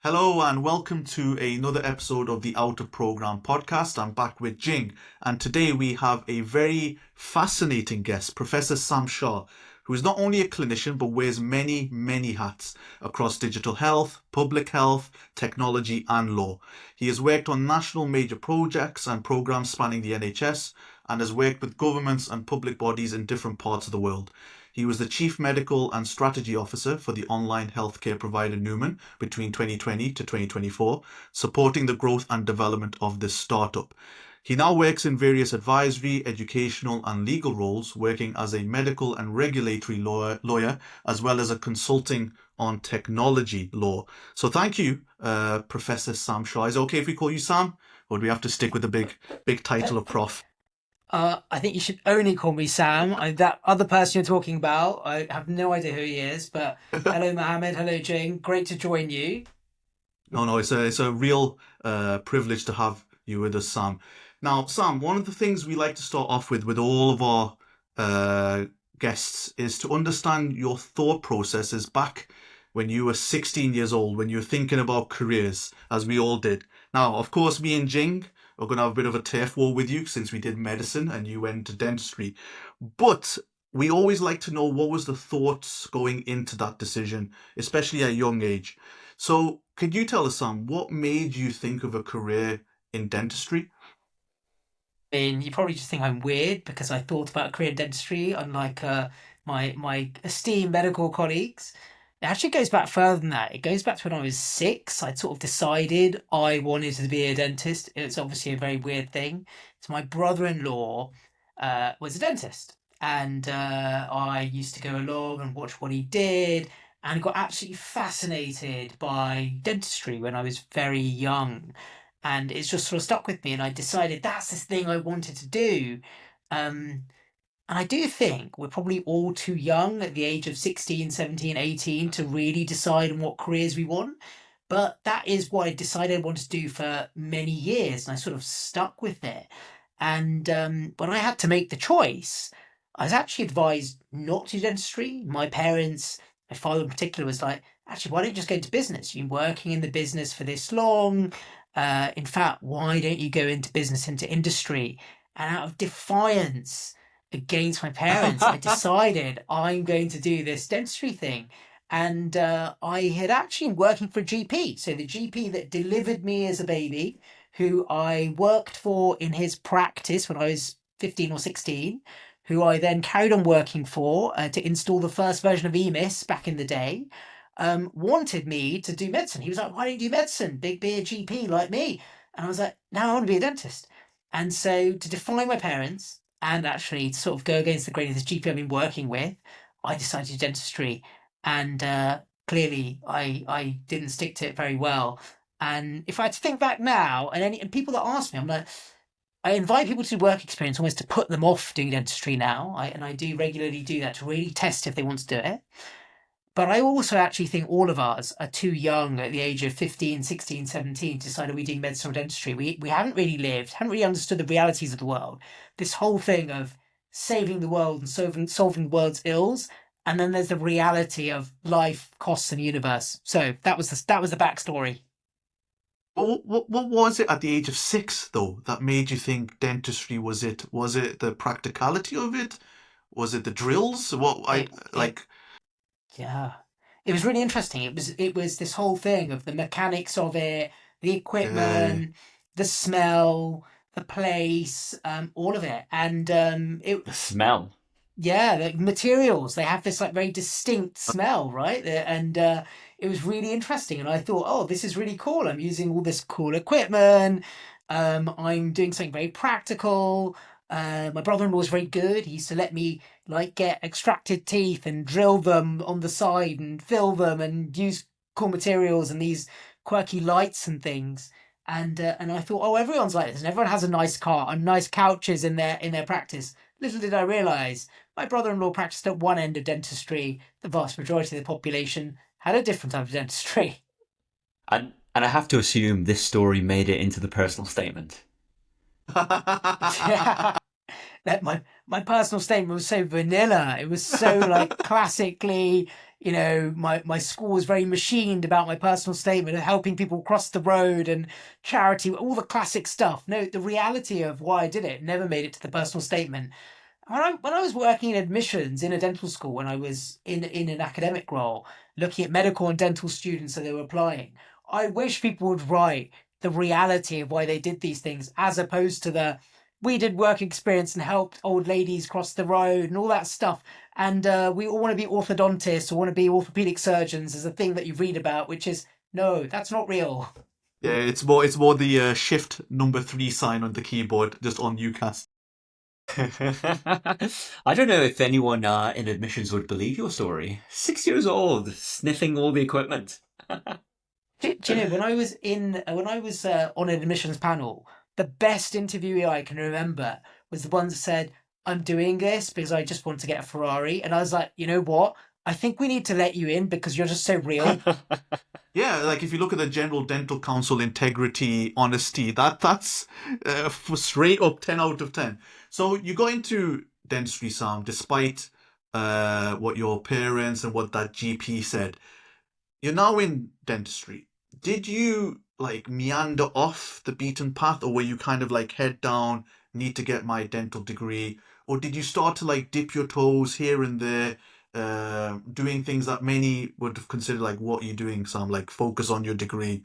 Hello and welcome to another episode of the Out of Program podcast. I'm back with Jing, and today we have a very fascinating guest, Professor Sam Shah, who is not only a clinician but wears many hats across digital health, public health, technology and law. He has worked on national major projects and programs spanning the NHS and has worked with governments and public bodies in different parts of the world. He was the Chief Medical and Strategy Officer for the online healthcare provider Newman between 2020 to 2024, supporting the growth and development of this startup. He now works in various advisory, educational and legal roles, working as a medical and regulatory lawyer as well as a consulting on technology law. So thank you, Professor Sam Shah. Is it okay if we call you Sam? Or do we have to stick with the big title of Prof? I think you should only call me Sam. That other person you're talking about, I have no idea who he is. But hello, Mohammed. Hello, Jane. Great to join you. No, it's a real privilege to have you with us, Sam. Now, Sam, one of the things we like to start off with all of our guests is to understand your thought processes back when you were 16 years old, when you were thinking about careers, as we all did. Now, of course, me and Jing are going to have a bit of a turf war with you since we did medicine and you went to dentistry. But we always like to know what was the thoughts going into that decision, especially at a young age. So, could you tell us, Sam, what made you think of a career in dentistry? I mean, you probably just think I'm weird because I thought about a career in dentistry, unlike my esteemed medical colleagues. It actually goes back further than that. It goes back to when I was six. I'd sort of decided I wanted to be a dentist. It's obviously a very weird thing. So my brother-in-law was a dentist, and I used to go along and watch what he did, and got absolutely fascinated by dentistry when I was very young, and it's just sort of stuck with me. And I decided that's the thing I wanted to do. Um, and I do think we're probably all too young at the age of 16, 17, 18 to really decide on what careers we want. But that is what I decided I wanted to do for many years. And I sort of stuck with it. And when I had to make the choice, I was actually advised not to do dentistry. My parents, my father in particular, was like, actually, why don't you just go into business? You've been working in the business for this long. In fact, why don't you go into business, into industry? And out of defiance, against my parents, I decided I'm going to do this dentistry thing. And I had actually been working for a GP. So the GP that delivered me as a baby, who I worked for in his practice when I was 15 or 16, who I then carried on working for to install the first version of EMIS back in the day, wanted me to do medicine. He was like, why don't you do medicine? Be a GP like me. And I was like, no, I want to be a dentist. And so to defy my parents, and actually sort of go against the grain of this GP I've been working with, I decided to do dentistry. And clearly, I didn't stick to it very well. And if I had to think back now, and people that ask me, I'm like, I invite people to do work experience almost to put them off doing dentistry now. And I do regularly do that to really test if they want to do it. But I also actually think all of us are too young at the age of 15, 16, 17 to decide are we doing medicine or dentistry. We haven't really lived, haven't really understood the realities of the world. This whole thing of saving the world and solving the world's ills. And then there's the reality of life, costs, and the universe. So that was the backstory. What was it at the age of 6, though, that made you think dentistry? Was it the practicality of it? Was it the drills? What I It like? Yeah. It was really interesting. It was this whole thing of the mechanics of it, the Uh, equipment, the smell, the place, all of it. And it The smell. yeah, the materials, they have this like very distinct smell, right? And it was really interesting. And I thought, oh, this is really cool. I'm using all this cool equipment. I'm doing something very practical. My brother-in-law was very good. He used to let me like get extracted teeth and drill them on the side and fill them and use cool materials and these quirky lights and things. And I thought, oh, everyone's like this, and everyone has a nice car and nice couches in their practice. Little did I realise my brother-in-law practiced at one end of dentistry. The vast majority of the population had a different type of dentistry. And I have to assume this story made it into the personal statement. Yeah, that my personal statement was so vanilla. It was so like classically, my school was very machined about my personal statement of helping people cross the road and charity, all the classic stuff. No, the reality of why I did it never made it to the personal statement. When I was working in admissions in a dental school, when I was in an academic role, looking at medical and dental students that they were applying, I wish people would write the reality of why they did these things, as opposed to the we did work experience and helped old ladies cross the road and all that stuff. And we all want to be orthodontists or want to be orthopedic surgeons as a thing that you read about, which is no, that's not real. Yeah, it's more the shift number 3 sign on the keyboard just on UCAS. I don't know if anyone in admissions would believe your story. 6 years old, sniffing all the equipment. Do you know when I was on an admissions panel, the best interviewee I can remember was the one that said, "I'm doing this because I just want to get a Ferrari," and I was like, you know what? I think we need to let you in because you're just so real. Yeah, like if you look at the General Dental Council integrity, honesty, that's straight up 10 out of 10. So you got into dentistry, Sam, despite what your parents and what that GP said. You're now in dentistry. Did you like meander off the beaten path, or were you kind of like head down, need to get my dental degree, or did you start to like dip your toes here and there, doing things that many would have considered like, what are you doing, Sam? Like, focus on your degree.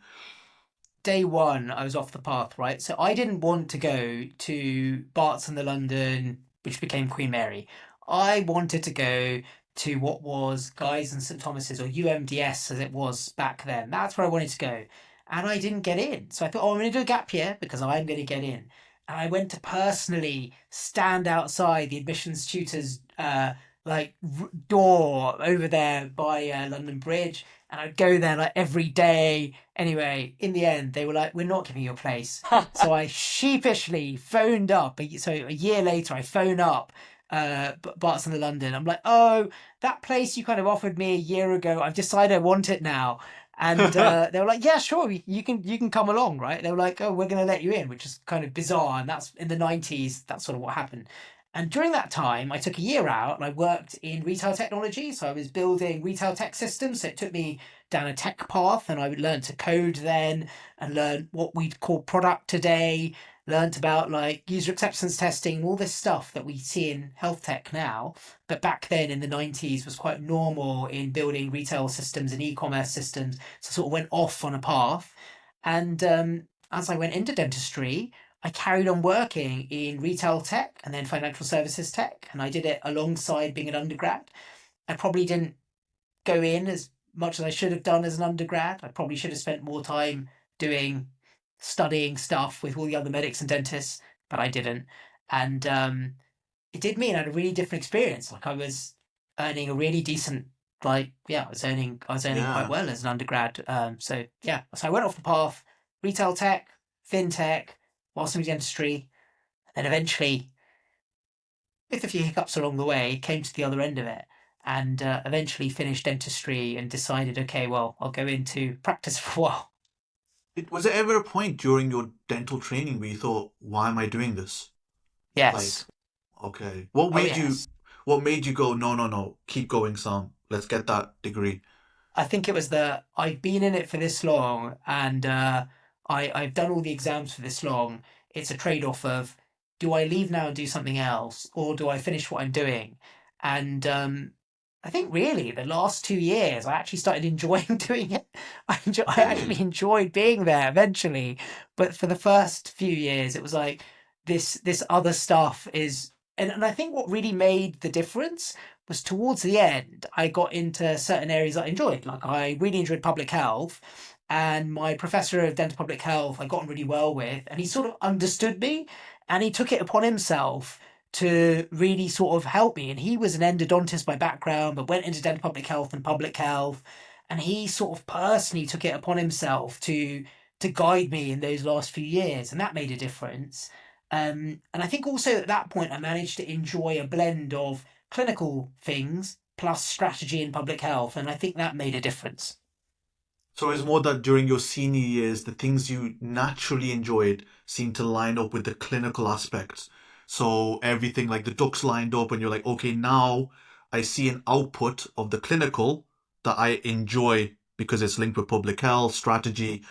Day one, I was off the path, right? So I didn't want to go to Barts and the London, which became Queen Mary. I wanted to go to what was Guy's and St Thomas's, or UMDS as it was back then. That's where I wanted to go. And I didn't get in. So I thought, oh, I'm going to do a gap year because I'm going to get in. And I went to personally stand outside the admissions tutors' door over there by London Bridge. And I'd go there like every day. Anyway, in the end, they were like, "We're not giving you a place." So I sheepishly phoned up. So a year later, I phone up Barts in the London. I'm like, "Oh, that place you kind of offered me a year ago. I've decided I want it now." And they were like, "Yeah, sure, you can come along, right?" They were like, "Oh, we're going to let you in," which is kind of bizarre. And that's in the 90s. That's sort of what happened. And during that time, I took a year out and I worked in retail technology. So I was building retail tech systems. So it took me down a tech path, and I would learn to code then and learn what we'd call product today, learned about like user acceptance testing, all this stuff that we see in health tech now. But back then in the 90s was quite normal in building retail systems and e-commerce systems. So I sort of went off on a path. And as I went into dentistry, I carried on working in retail tech and then financial services tech. And I did it alongside being an undergrad. I probably didn't go in as much as I should have done as an undergrad. I probably should have spent more time doing studying stuff with all the other medics and dentists, but I didn't. And it did mean I had a really different experience. Like I was earning a really decent, I was earning quite Yeah. well as an undergrad. So I went off the path, retail tech, fintech, whilst in dentistry, and then eventually, with a few hiccups along the way, came to the other end of it. And eventually finished dentistry and decided, okay, well, I'll go into practice for a while. Was there ever a point during your dental training where you thought, why am I doing this? Like, Yes. okay. Oh, yes. What made you go, no, no, no, keep going, Sam. Let's get that degree. I think it was I've been in it for this long and I've done all the exams for this long. It's a trade-off of do I leave now and do something else or do I finish what I'm doing? And I think really the last 2 years I actually started enjoying doing it. I actually enjoyed being there eventually, but for the first few years it was like this other stuff is and I think what really made the difference was towards the end, I got into certain areas that I enjoyed. Like I really enjoyed public health, and my professor of dental public health I got on really well with, and he sort of understood me, and he took it upon himself to really sort of help me. And he was an endodontist by background, but went into dental public health, and he sort of personally took it upon himself to guide me in those last few years, and that made a difference. And I think also at that point I managed to enjoy a blend of clinical things plus strategy in public health, and I think that made a difference. So it's more that during your senior years, the things you naturally enjoyed seemed to line up with the clinical aspects. So everything like the ducks lined up, and you're like, okay, now I see an output of the clinical that I enjoy because it's linked with public health strategy.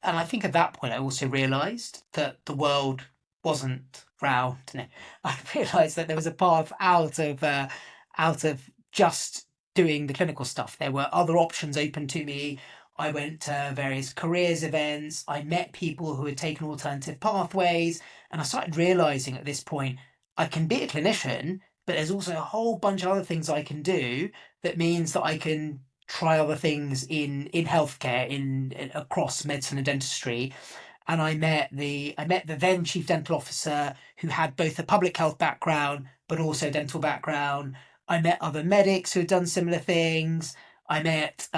And I think at that point I also realised that the world wasn't round. No, I realised that there was a path out of just doing the clinical stuff. There were other options open to me. I went to various careers events. I met people who had taken alternative pathways, and I started realising at this point I can be a clinician, but there's also a whole bunch of other things I can do that means that I can try other things in healthcare in across medicine and dentistry. And I met the then chief dental officer, who had both a public health background but also a dental background. I met other medics who had done similar things. I met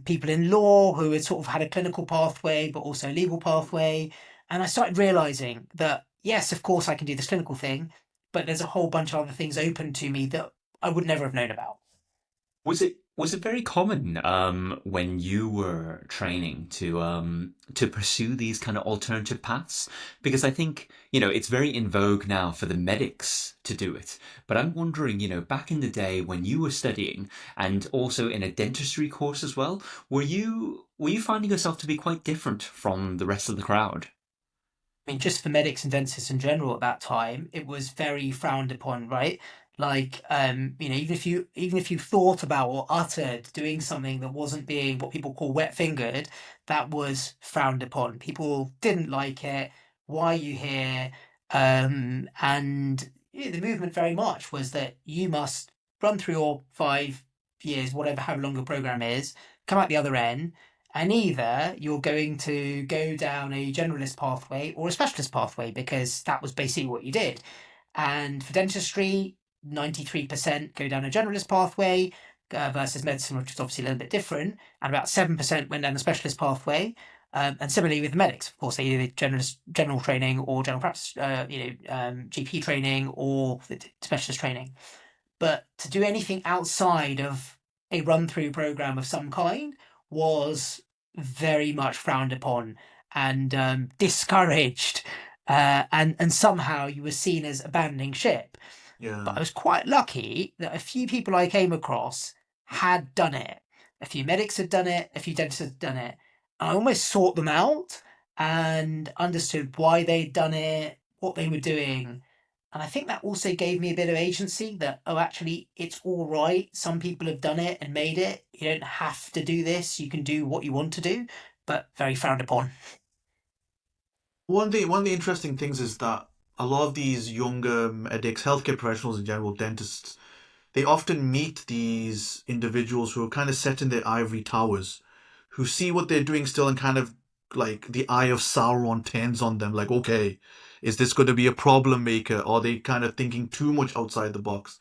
people in law who had sort of had a clinical pathway but also a legal pathway. And I started realizing that yes, of course I can do this clinical thing, but there's a whole bunch of other things open to me that I would never have known about. Was it very common when you were training to pursue these kind of alternative paths? Because I think, it's very in vogue now for the medics to do it. But I'm wondering, back in the day when you were studying and also in a dentistry course as well, were you finding yourself to be quite different from the rest of the crowd? I mean, just for medics and dentists in general at that time, it was very frowned upon, right? Like, even if you thought about or uttered doing something that wasn't being what people call wet fingered, that was frowned upon. People didn't like it. Why are you here? And the movement very much was that you must run through your 5 years, whatever, how long your program is, come out the other end, and either you're going to go down a generalist pathway or a specialist pathway, because that was basically what you did. And for dentistry, 93% go down a generalist pathway versus medicine, which is obviously a little bit different, and about 7% went down the specialist pathway. And similarly with medics, of course, they either did general training or general practice, GP training or specialist training. But to do anything outside of a run through program of some kind was very much frowned upon and discouraged. And somehow you were seen as abandoning ship. But I Yeah. was quite lucky that a few people I came across had done it. A few medics had done it, a few dentists had done it. I almost sought them out and understood why they'd done it, what they were doing. And I think that also gave me a bit of agency that, oh, actually, it's all right. Some people have done it and made it. You don't have to do this. You can do what you want to do, but very frowned upon. One of the interesting things is that a lot of these younger medics, healthcare professionals in general, dentists, they often meet these individuals who are kind of set in their ivory towers, who see what they're doing still, and kind of like the eye of Sauron turns on them, like, okay, is this going to be a problem maker? Or are they kind of thinking too much outside the box?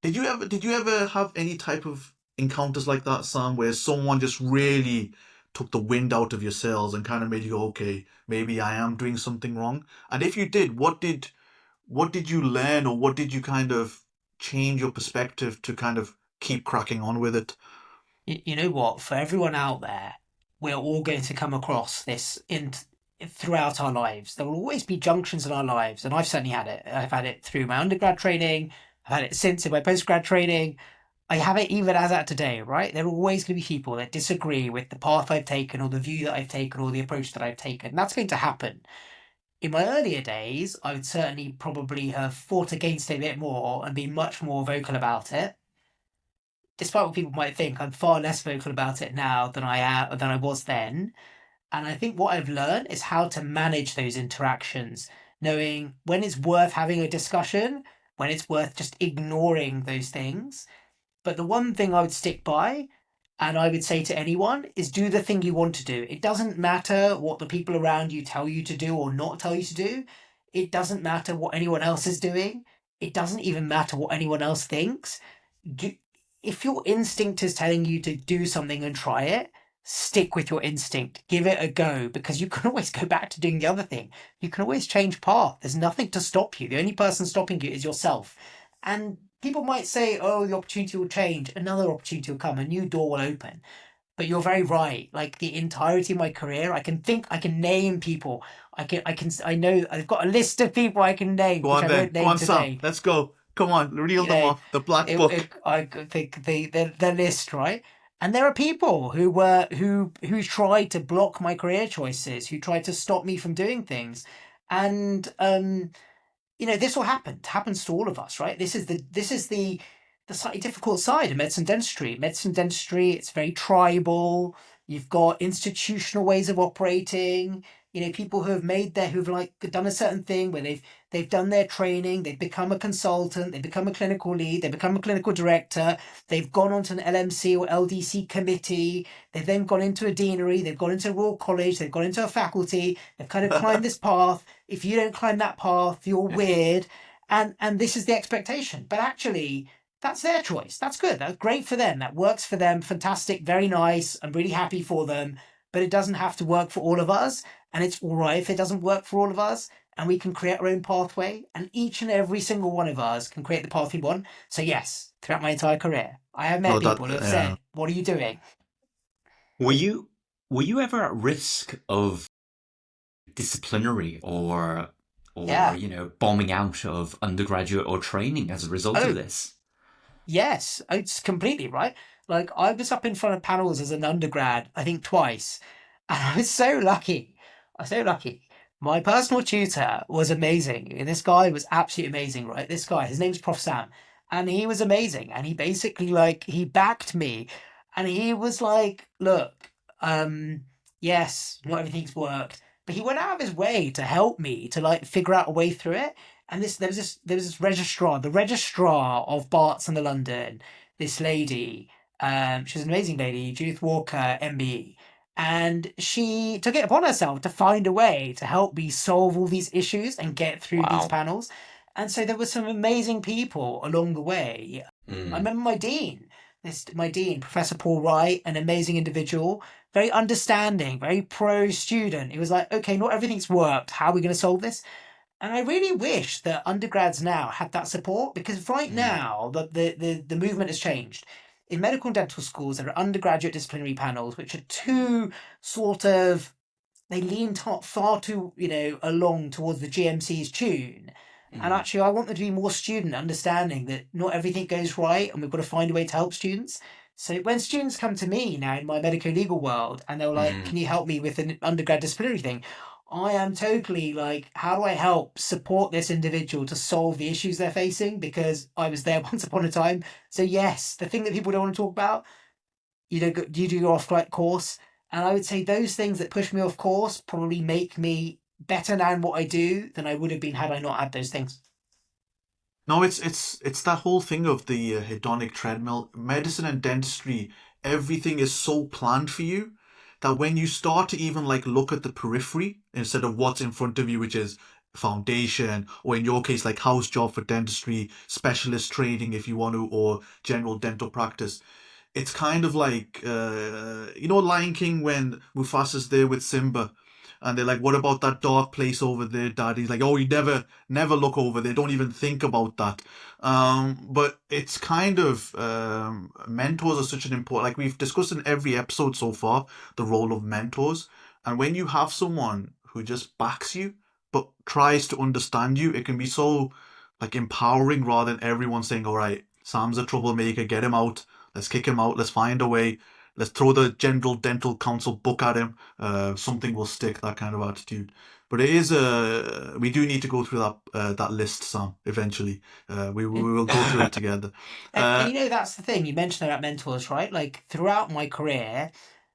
Did you ever have any type of encounters like that, Sam, where someone just really took the wind out of your sails and kind of made you go, okay, maybe I am doing something wrong? And if you did, what did you learn, or what did you kind of change your perspective to kind of keep cracking on with it? You know what? For everyone out there, we're all going to come across this in throughout our lives. There will always be junctions in our lives, and I've certainly had it. I've had it through my undergrad training. I've had it since in my postgrad training. I have it even as at today, right? There are always going to be people that disagree with the path I've taken or the view that I've taken or the approach that I've taken. That's going to happen. In my earlier days, I would certainly probably have fought against it a bit more and been much more vocal about it. Despite what people might think, I'm far less vocal about it now than I was then. And I think what I've learned is how to manage those interactions, knowing when it's worth having a discussion, when it's worth just ignoring those things. But the one thing I would stick by, and I would say to anyone, is do the thing you want to do. It doesn't matter what the people around you tell you to do or not tell you to do. It doesn't matter what anyone else is doing. It doesn't even matter what anyone else thinks. Do, if your instinct is telling you to do something and try it, stick with your instinct. Give it a go, because you can always go back to doing the other thing. You can always change path. There's nothing to stop you. The only person stopping you is yourself. And people might say, oh, the opportunity will change. Another opportunity will come. A new door will open. But you're very right. Like the entirety of my career, I can name people. I know I've got a list of people I can name, Go which on I then. won't Go name on, Sam. today. Let's go. Come on, reel You them know, off. The black book. I think the list, right? And there are people who tried to block my career choices, who tried to stop me from doing things, and this will happen. It happens to all of us, right? This is the slightly difficult side of medicine dentistry. Medicine dentistry, it's very tribal. You've got institutional ways of operating. People who've like done a certain thing where they've done their training, they've become a consultant, they've become a clinical lead, they've become a clinical director, they've gone on to an LMC or LDC committee, they've then gone into a deanery, they've gone into a Royal College, they've gone into a faculty, they've kind of climbed this path. If you don't climb that path, you're weird. And this is the expectation. But actually, that's their choice. That's good. That's great for them. That works for them. Fantastic. Very nice. I'm really happy for them. But it doesn't have to work for all of us. And it's all right if it doesn't work for all of us. And we can create our own pathway. And each and every single one of us can create the path we want. So, yes, throughout my entire career, I have met No, that people who have said, "What are you doing?" Were you ever at risk of disciplinary or Yeah. bombing out of undergraduate or training as a result of Oh, this? yes, it's completely right. Like I was up in front of panels as an undergrad, I think twice, and I was so lucky. I was so lucky. My personal tutor was amazing. And this guy was absolutely amazing, right? This guy, his name's Prof. Sam, and he was amazing. And he basically he backed me, and he was like, "Look, um, yes, not everything's worked," but he went out of his way to help me to figure out a way through it. And there was this registrar, the registrar of Barts in the London, this lady, she's an amazing lady, Judith Walker, MBE. And she took it upon herself to find a way to help me solve all these issues and get through these Wow. panels. And so there were some amazing people along the way. I Mm. remember my dean, Professor Paul Wright, an amazing individual, very understanding, very pro student. He was like, okay, not everything's worked. How are we going to solve this? And I really wish that undergrads now had that support because right Mm. now the movement has changed. In medical and dental schools, there are undergraduate disciplinary panels, which are too sort of they lean far too along towards the GMC's tune. And Mm. actually, I want there to be more student understanding that not everything goes right, and we've got to find a way to help students. So when students come to me now in my medico-legal world, and they're like, Mm. "Can you help me with an undergrad disciplinary thing?" I am totally like, "How do I help support this individual to solve the issues they're facing?" Because I was there once upon a time. So yes, the thing that people don't want to talk about, you do your off course, and I would say those things that push me off course probably make me better now in what I do than I would have been had I not had those things. No, it's that whole thing of the hedonic treadmill. Medicine and dentistry, everything is so planned for you that when you start to even look at the periphery instead of what's in front of you, which is foundation, or in your case, like house job for dentistry, specialist training if you want to, or general dental practice. It's kind of like Lion King when Mufasa's there with Simba, and they're like, "What about that dark place over there, Dad?" He's like, "Oh, you never look over there. Don't even think about that." But it's kind of mentors are such an important. Like we've discussed in every episode so far, the role of mentors, and when you have someone who just backs you but tries to understand you, it can be so empowering rather than everyone saying, "All right, Sam's a troublemaker. Get him out. Let's kick him out. Let's find a way. Let's throw the General Dental Council book at him. Something will stick." That kind of attitude. But it is we do need to go through that list, Sam. Eventually, we will go through it together. And Uh, that's the thing you mentioned about mentors, right? Like throughout my career,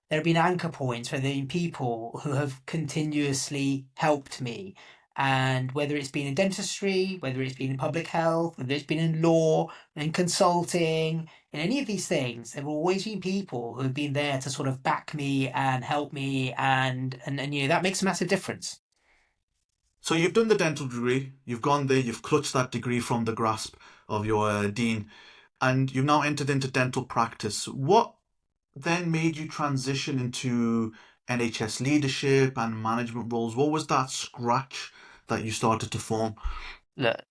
there have been anchor points where there have been people who have continuously helped me. And whether it's been in dentistry, whether it's been in public health, whether it's been in law, in consulting, in any of these things, there have always been people who have been there to sort of back me and help me, and that makes a massive difference. so you've done the dental degree. You've gone there. You've clutched that degree from the grasp of your dean, and you've now entered into dental practice. What then made you transition into NHS leadership and management roles? What was that scratch that you started to form? Look,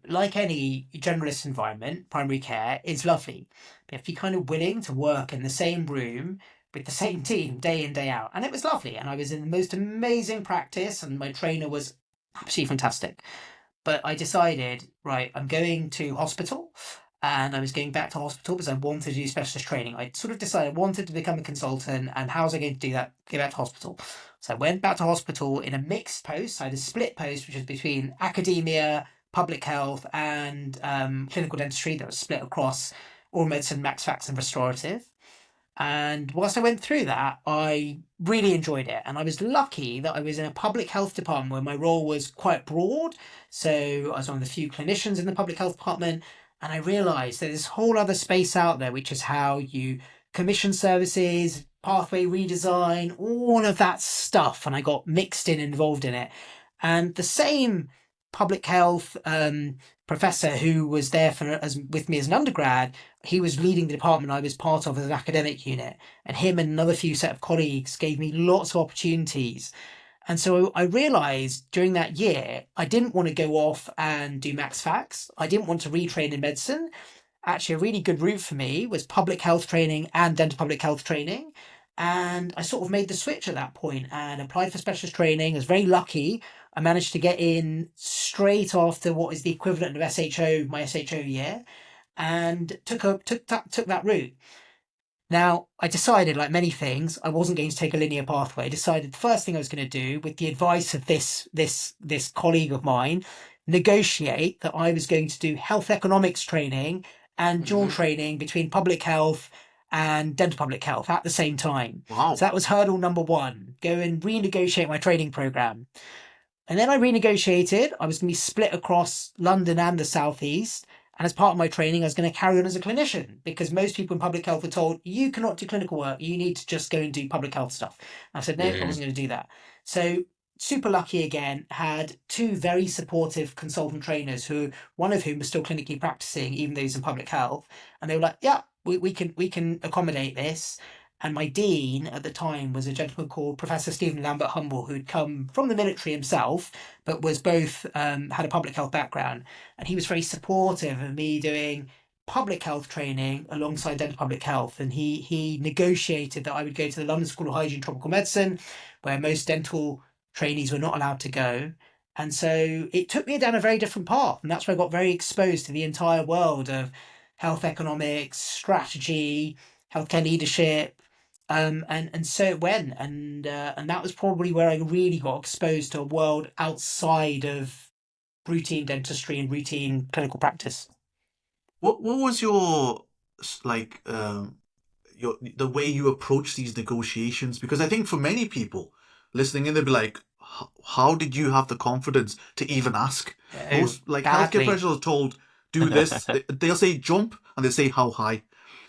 like any generalist environment, primary care is lovely. But if you're kind of willing to work in the same room with the same team day in, day out. And it was lovely. And I was in the most amazing practice, and my trainer was absolutely fantastic. But I decided, right, I'm going to hospital, and I was going back to hospital because I wanted to do specialist training. I sort of decided I wanted to become a consultant, and how was I going to do that? Go back to hospital. So I went back to hospital in a mixed post. I had a split post, which was between academia, public health, and clinical dentistry that was split across oral medicine, max fax, and restorative. And whilst I went through that, I really enjoyed it. And I was lucky that I was in a public health department where my role was quite broad. So I was one of the few clinicians in the public health department. And I realised there's this whole other space out there, which is how you commission services, pathway redesign, all of that stuff. And I got mixed in, involved in it. And the same public health professor who was there with me as an undergrad, he was leading the department I was part of as an academic unit, and him and another few set of colleagues gave me lots of opportunities. And so I realized during that year, I didn't want to go off and do max fax. I didn't want to retrain in medicine. Actually, a really good route for me was public health training and dental public health training. And I sort of made the switch at that point and applied for specialist training. I was very lucky. I managed to get in straight after what is the equivalent of SHO, my SHO year, and took that route. Now, I decided, like many things, I wasn't going to take a linear pathway. I decided the first thing I was going to do, with the advice of this colleague of mine, negotiate that I was going to do health economics training and dual training between public health and dental public health at the same time. Wow. So that was hurdle number one, go and renegotiate my training program. And then I renegotiated. I was going to be split across London and the Southeast. And as part of my training, I was going to carry on as a clinician, because most people in public health were told, you cannot do clinical work. You need to just go and do public health stuff. And I said, no, I wasn't going to do that. So super lucky again, had two very supportive consultant trainers, one of whom was still clinically practicing, even though he's in public health. And they were like, yeah, we can accommodate this. And my dean at the time was a gentleman called Professor Stephen Lambert Humble, who'd come from the military himself, but was both had a public health background. And he was very supportive of me doing public health training alongside dental public health. And he negotiated that I would go to the London School of Hygiene and Tropical Medicine, where most dental trainees were not allowed to go. And so it took me down a very different path. And that's where I got very exposed to the entire world of health economics, strategy, healthcare leadership. And so it went, and that was probably where I really got exposed to a world outside of routine dentistry and routine clinical practice. What was your the way you approach these negotiations? Because I think for many people listening in, they'd be like, how did you have the confidence to even ask? Most healthcare professionals are told, do this. They'll say jump, and they'll say how high.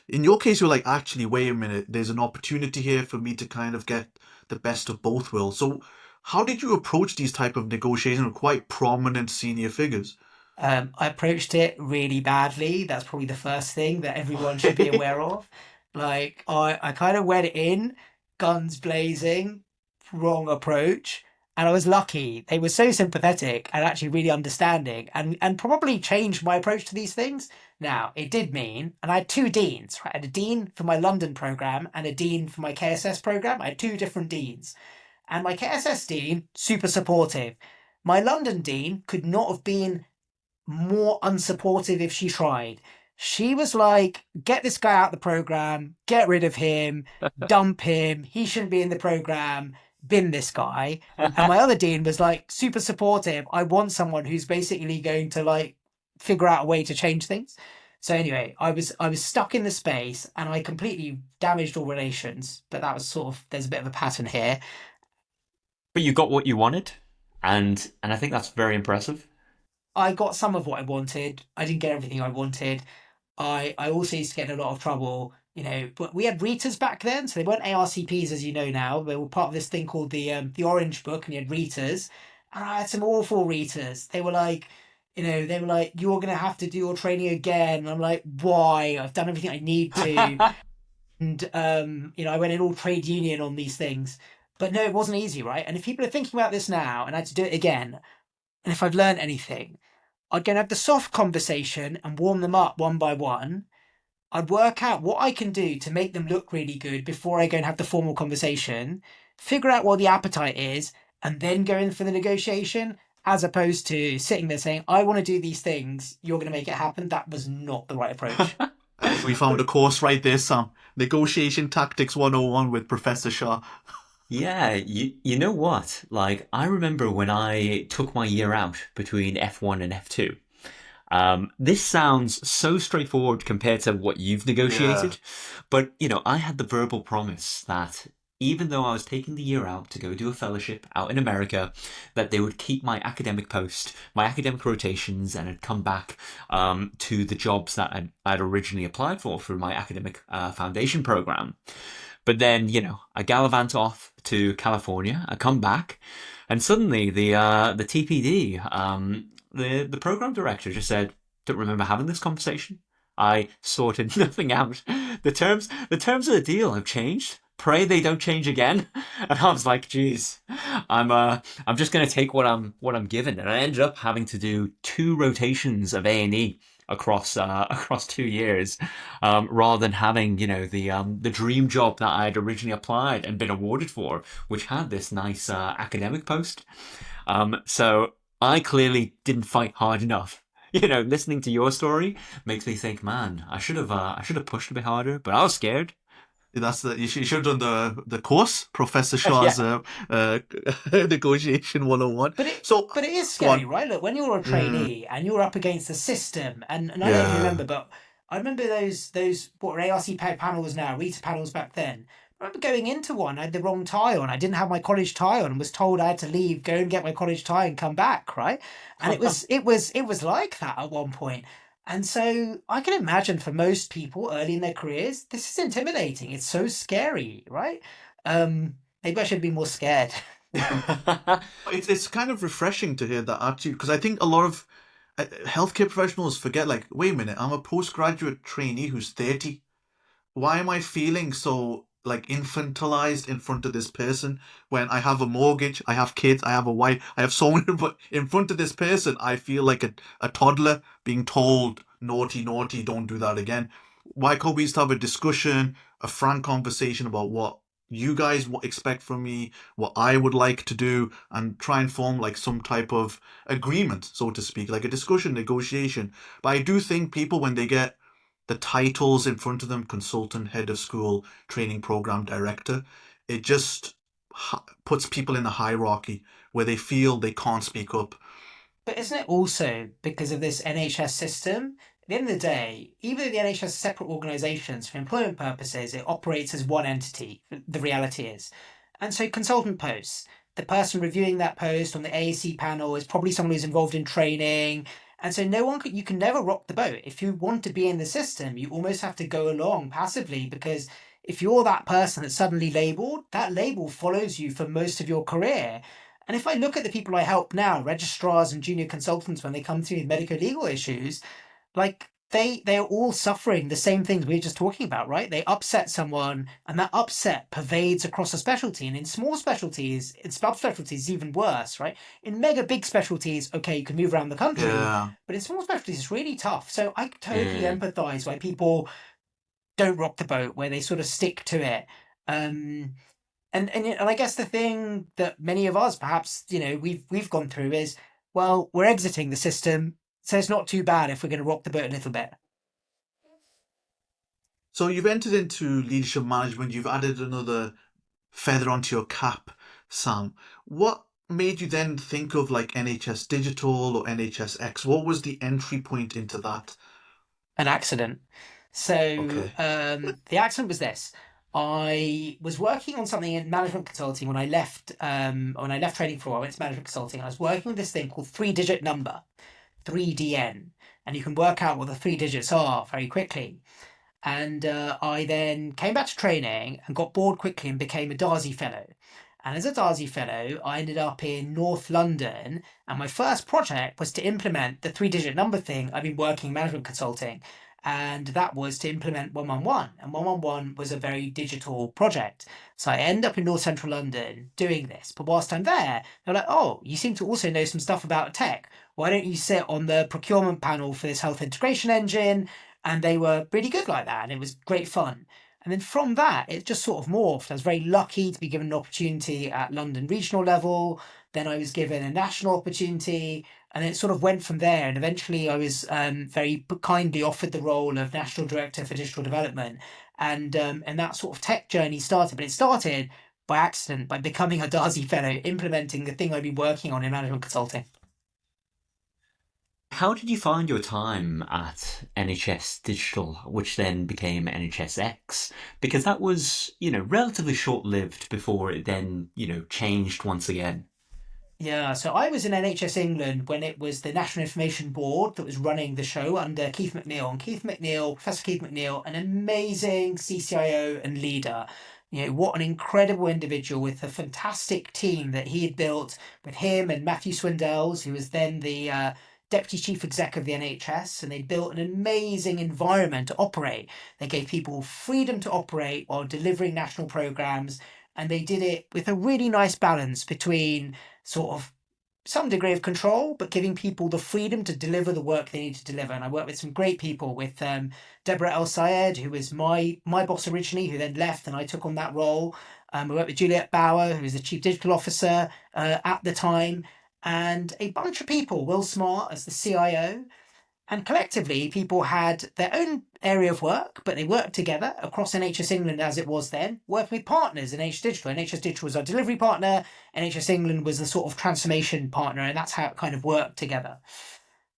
In your case, you're like, actually, wait a minute, there's an opportunity here for me to kind of get the best of both worlds. So how did you approach these type of negotiations with quite prominent senior figures? I approached it really badly. That's probably the first thing that everyone should be aware of. Like, I kind of went in, guns blazing, wrong approach. And I was lucky. They were so sympathetic and actually really understanding, and probably changed my approach to these things. Now, it did mean, and I had two deans, right? I had a dean for my London program and a dean for my KSS program. I had two different deans. And my KSS dean, super supportive. My London dean could not have been more unsupportive if she tried. She was like, get this guy out of the program, get rid of him, dump him, he shouldn't be in the program, bin this guy. And my other dean was like super supportive. I want someone who's basically going to like figure out a way to change things. So anyway, I was stuck in the space, and I completely damaged all relations. But that was sort of, there's a bit of a pattern here. But you got what you wanted, and I think that's very impressive. I got some of what I wanted. I didn't get everything I wanted. I also used to get in a lot of trouble. You know, but we had reiters back then, so they weren't ARCPs as you know now. They were part of this thing called the Orange Book, and you had reiters. And I had some awful reiters. They were like, you're going to have to do your training again. And I'm like, why? I've done everything I need to. And, I went in all trade union on these things. But no, it wasn't easy, right? And if people are thinking about this now, and I had to do it again, and if I've learned anything, I'd go and have the soft conversation and warm them up one by one. I'd work out what I can do to make them look really good before I go and have the formal conversation, figure out what the appetite is, and then go in for the negotiation, as opposed to sitting there saying, I want to do these things, you're going to make it happen. That was not the right approach. I think we found a course right there, Sam. Negotiation Tactics 101 with Professor Shah. Yeah, you know what? Like, I remember when I took my year out between F1 and F2. This sounds so straightforward compared to what you've negotiated, but I had the verbal promise that even though I was taking the year out to go do a fellowship out in America, that they would keep my academic post, my academic rotations, and I'd come back to the jobs that I'd originally applied for through my academic foundation program. But then, I gallivant off to California, I come back, and suddenly the TPD, the program director just said, "Don't remember having this conversation. I sorted nothing out. The terms of the deal have changed. Pray they don't change again." And I was like, "Geez, I'm just gonna take what I'm given." And I ended up having to do 2 rotations of A&E across 2 years, rather than having the dream job that I had originally applied and been awarded for, which had this nice academic post. So I clearly didn't fight hard enough. Listening to your story makes me think, man, I should have pushed a bit harder, but I was scared. You should have done the course, Professor Shah's Negotiation 101. But it is scary, right? Look, when you're a trainee and you're up against the system, and I don't remember, but I remember those what were ARC panels now, RETA panels back then. I remember going into one, I had the wrong tie on. I didn't have my college tie on and was told I had to leave, go and get my college tie and come back, right? And it was like that at one point. And so I can imagine for most people early in their careers, this is intimidating. It's so scary, right? Maybe I should be more scared. It's kind of refreshing to hear that attitude, because I think a lot of healthcare professionals forget, like, wait a minute, I'm a postgraduate trainee who's 30. Why am I feeling so like infantilized in front of this person when I have a mortgage, I have kids, I have a wife, I have so many, but in front of this person, I feel like a toddler being told, naughty, naughty, don't do that again. Why can't we just have a discussion, a frank conversation about what you guys expect from me, what I would like to do, and try and form like some type of agreement, so to speak, like a discussion, negotiation. But I do think people, when they get the titles in front of them, consultant, head of school, training program director, it just puts people in a hierarchy where they feel they can't speak up. But isn't it also because of this NHS system? At the end of the day, even though the NHS is separate organisations, for employment purposes, it operates as one entity, the reality is. And so consultant posts, the person reviewing that post on the AAC panel is probably someone who's involved in training. And so you can never rock the boat. If you want to be in the system, you almost have to go along passively, because if you're that person that's suddenly labelled, that label follows you for most of your career. And if I look at the people I help now, registrars and junior consultants, when they come to me with medico-legal issues, like they're all suffering the same things we were just talking about, right? They upset someone, and that upset pervades across a specialty. And in small specialties, in subspecialties, even worse, right? In mega big specialties, okay, you can move around the country, but in small specialties, it's really tough. So I totally empathise why people don't rock the boat, where they sort of stick to it. And I guess the thing that many of us, perhaps, we've gone through is, well, we're exiting the system, so it's not too bad if we're going to rock the boat a little bit. So you've entered into leadership management, you've added another feather onto your cap, Sam. What made you then think of like NHS Digital or NHSX? What was the entry point into that? An accident. So the accident was this. I was working on something in management consulting when I left training for a while. I went to management consulting. I was working with this thing called 3-digit number, 3DN, and you can work out what the 3 digits are very quickly. And I then came back to training and got bored quickly and became a Darzi Fellow. And as a Darzi Fellow, I ended up in North London, and my first project was to implement the 3-digit number thing. I've been working in management consulting, and that was to implement 111. And 111 was a very digital project. So I end up in North Central London doing this. But whilst I'm there, they're like, oh, you seem to also know some stuff about tech. Why don't you sit on the procurement panel for this health integration engine? And they were really good like that, and it was great fun. And then from that, it just sort of morphed. I was very lucky to be given an opportunity at London regional level. Then I was given a national opportunity, and it sort of went from there. And eventually, I was very kindly offered the role of national director for digital development, and that sort of tech journey started. But it started by accident, by becoming a Darcy Fellow, implementing the thing I'd been working on in management consulting. How did you find your time at NHS Digital, which then became NHSX? Because that was, relatively short-lived before it then, changed once again. Yeah, so I was in NHS England when it was the National Information Board that was running the show under Keith McNeill. And Professor Keith McNeill, an amazing CCIO and leader. What an incredible individual with a fantastic team that he had built with him and Matthew Swindells, who was then the Deputy Chief Exec of the NHS, and they built an amazing environment to operate. They gave people freedom to operate while delivering national programmes, and they did it with a really nice balance between sort of some degree of control, but giving people the freedom to deliver the work they need to deliver. And I worked with some great people, with Deborah El Sayed, who was my boss originally, who then left and I took on that role. I worked with Juliet Bauer, who was the Chief Digital Officer at the time, and a bunch of people, Will Smart as the CIO. And collectively, people had their own area of work, but they worked together across NHS England as it was then, working with partners in NHS Digital. NHS Digital was our delivery partner, NHS England was the sort of transformation partner, and that's how it kind of worked together.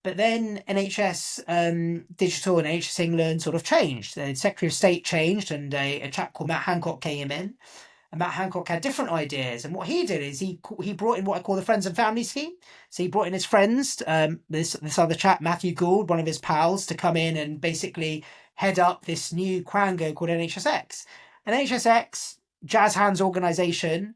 But then NHS Digital and NHS England sort of changed. The Secretary of State changed, and a chap called Matt Hancock came in. And Matt Hancock had different ideas. And what he did is he brought in what I call the Friends and Family Scheme. So he brought in his friends, this other chap, Matthew Gould, one of his pals, to come in and basically head up this new quango called NHSX. And NHSX, jazz hands organisation,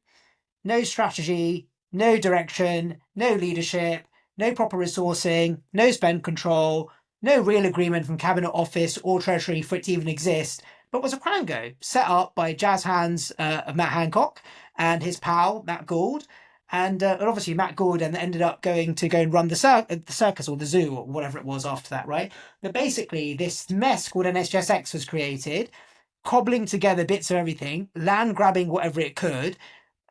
no strategy, no direction, no leadership, no proper resourcing, no spend control, no real agreement from Cabinet Office or Treasury for it to even exist, but was a quango set up by jazz hands of Matt Hancock and his pal, Matt Gould. And obviously Matt Gould ended up going to run the circus or the zoo or whatever it was after that, right? But basically this mess called NHSX was created, cobbling together bits of everything, land grabbing whatever it could.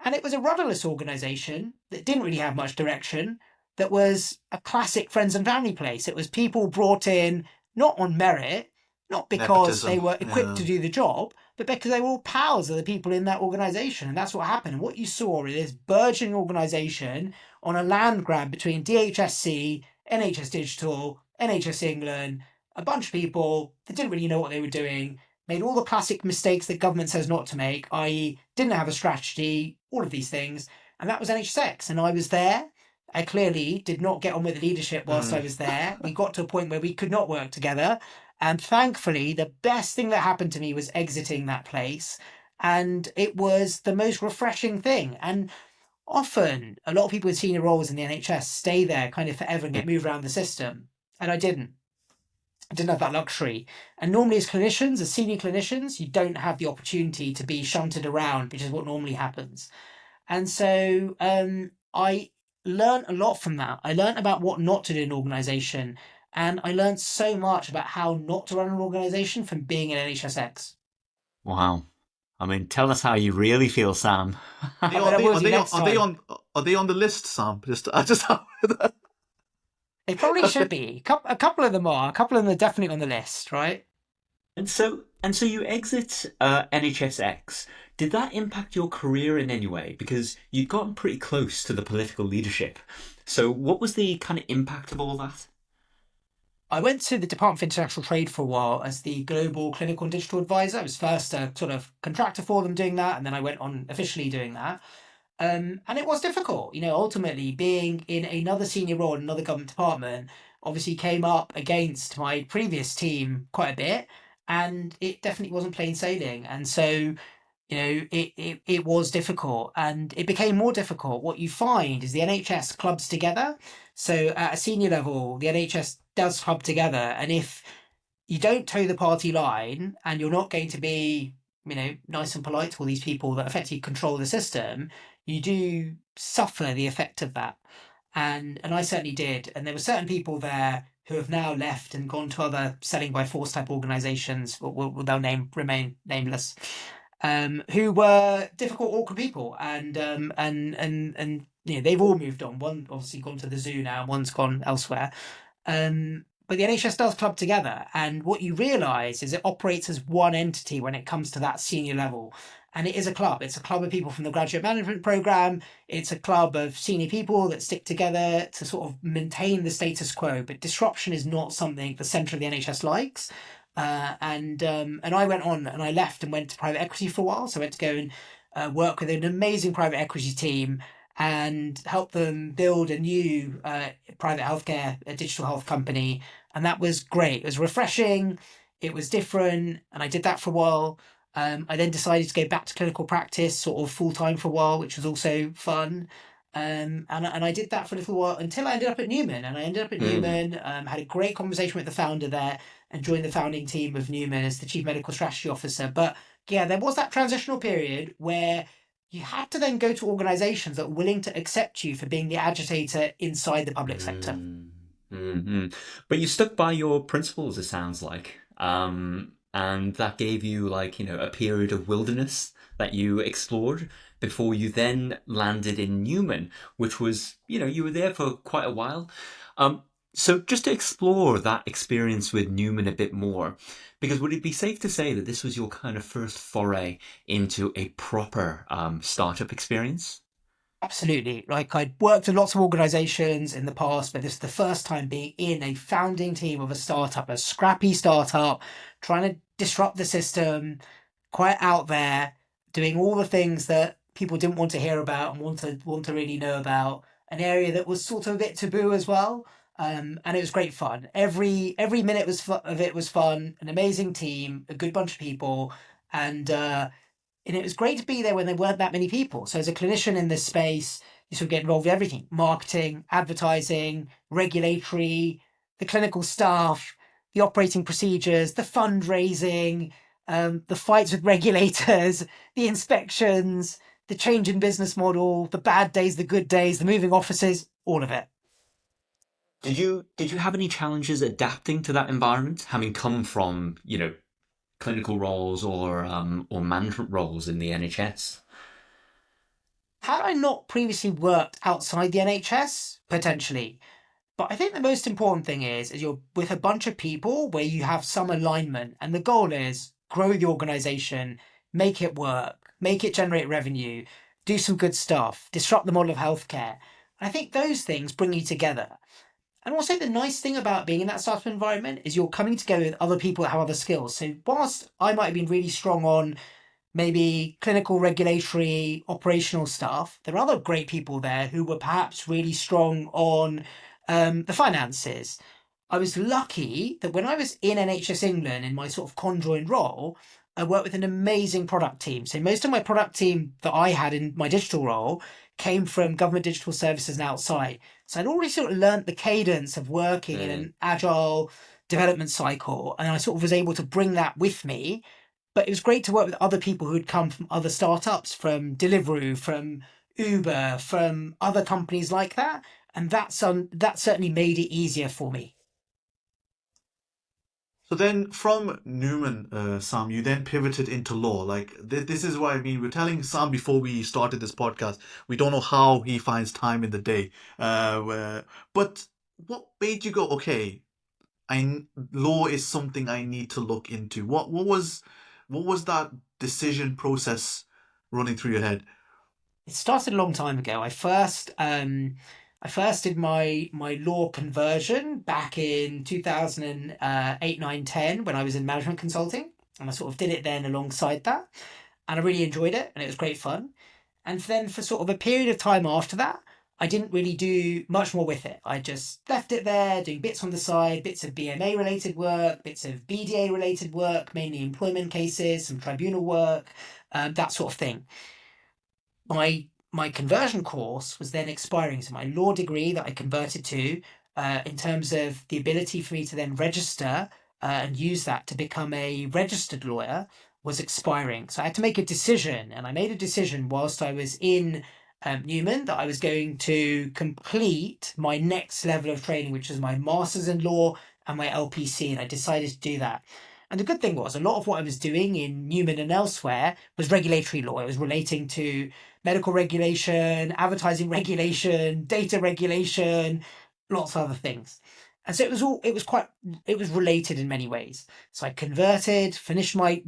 And it was a rudderless organisation that didn't really have much direction, that was a classic friends and family place. It was people brought in not on merit, not because they were equipped to do the job, but because they were all pals of the people in that organisation. And that's what happened. And what you saw is this burgeoning organisation on a land grab between DHSC, NHS Digital, NHS England, a bunch of people that didn't really know what they were doing, made all the classic mistakes that government says not to make, i.e. didn't have a strategy, all of these things. And that was NHSX. And I was there. I clearly did not get on with the leadership whilst I was there. We got to a point where we could not work together. And thankfully, the best thing that happened to me was exiting that place. And it was the most refreshing thing. And often, a lot of people in senior roles in the NHS stay there kind of forever and get moved around the system. And I didn't. I didn't have that luxury. And normally as clinicians, as senior clinicians, you don't have the opportunity to be shunted around, which is what normally happens. And so I learned a lot from that. I learned about what not to do in an organisation. And I learned so much about how not to run an organisation from being in NHSX. Wow. I mean, tell us how you really feel, Sam. Are they on the list, Sam? They probably should be. A couple of them are. A couple of them are definitely on the list, right? And so you exit NHSX. Did that impact your career in any way? Because you'd gotten pretty close to the political leadership. So what was the kind of impact of all that? I went to the Department for International Trade for a while as the Global Clinical and Digital Advisor. I was first a sort of contractor for them doing that, and then I went on officially doing that. And it was difficult. Ultimately being in another senior role in another government department obviously came up against my previous team quite a bit, and it definitely wasn't plain sailing. And so it was difficult, and it became more difficult. What you find is the NHS clubs together. So at a senior level, the NHS does club together. And if you don't toe the party line and you're not going to be, nice and polite to all these people that effectively control the system, you do suffer the effect of that. And I certainly did. And there were certain people there who have now left and gone to other selling by force type organizations, they'll remain nameless, who were difficult, awkward people. And they've all moved on. One obviously gone to the zoo now, one's gone elsewhere. But the NHS does club together, and what you realise is it operates as one entity when it comes to that senior level. And it is a club. It's a club of people from the graduate management programme. It's a club of senior people that stick together to sort of maintain the status quo. But disruption is not something the centre of the NHS likes. And I went on and I left and went to private equity for a while. So I went to go and work with an amazing private equity team and help them build a new private healthcare, a digital health company. And that was great. It was refreshing. It was different. And I did that for a while. I then decided to go back to clinical practice sort of full time for a while, which was also fun. And I did that for a little while until I ended up at Newman. And I ended up at Newman, had a great conversation with the founder there and joined the founding team of Newman as the Chief Medical Strategy Officer. But yeah, there was that transitional period where you had to then go to organisations that were willing to accept you for being the agitator inside the public sector. Mm-hmm. But you stuck by your principles, it sounds like. And that gave you like, a period of wilderness that you explored before you then landed in Newman, which was, you were there for quite a while. So just to explore that experience with Newman a bit more, because would it be safe to say that this was your kind of first foray into a proper startup experience? Absolutely. Like I'd worked with lots of organizations in the past, but this is the first time being in a founding team of a startup, a scrappy startup, trying to disrupt the system, quite out there, doing all the things that people didn't want to hear about and want to really know about. An area that was sort of a bit taboo as well. And it was great fun. Every minute of it was fun. An amazing team, a good bunch of people, and it was great to be there when there weren't that many people. So as a clinician in this space, you sort of get involved with everything: marketing, advertising, regulatory, the clinical staff, the operating procedures, the fundraising, the fights with regulators, the inspections, the change in business model, the bad days, the good days, the moving offices, all of it. Did you have any challenges adapting to that environment, having come from, clinical roles or management roles in the NHS? Had I not previously worked outside the NHS? Potentially. But I think the most important thing is you're with a bunch of people where you have some alignment, and the goal is grow the organization, make it work, make it generate revenue, do some good stuff, disrupt the model of healthcare. And I think those things bring you together. And also the nice thing about being in that startup environment is you're coming together with other people that have other skills. So whilst I might have been really strong on maybe clinical, regulatory, operational stuff, there are other great people there who were perhaps really strong on the finances. I was lucky that when I was in NHS England in my sort of conjoined role, I worked with an amazing product team. So most of my product team that I had in my digital role came from government digital services and outside. So I'd already sort of learnt the cadence of working in an agile development cycle, and I sort of was able to bring that with me. But it was great to work with other people who had come from other startups, from Deliveroo, from Uber, from other companies like that. And that certainly made it easier for me. So then from Newman, Sam, you then pivoted into law. Like this is what I mean. We're telling Sam before we started this podcast, we don't know how he finds time in the day. But what made you go, okay, law is something I need to look into? What was that decision process running through your head? It started a long time ago. I first did my law conversion back in 2008, 9, 10 when I was in management consulting, and I sort of did it then alongside that, and I really enjoyed it, and it was great fun. And then for sort of a period of time after that, I didn't really do much more with it. I just left it there, doing bits on the side, bits of BMA related work, bits of BDA related work, mainly employment cases, some tribunal work, that sort of thing. My conversion course was then expiring. So my law degree that I converted to, in terms of the ability for me to then register and use that to become a registered lawyer, was expiring. So I had to make a decision, and I made a decision whilst I was in Newman that I was going to complete my next level of training, which was my master's in law and my LPC, and I decided to do that. And the good thing was, a lot of what I was doing in Newman and elsewhere was regulatory law. It was relating to medical regulation, advertising regulation, data regulation, lots of other things. And so it was related in many ways. So I converted, finished my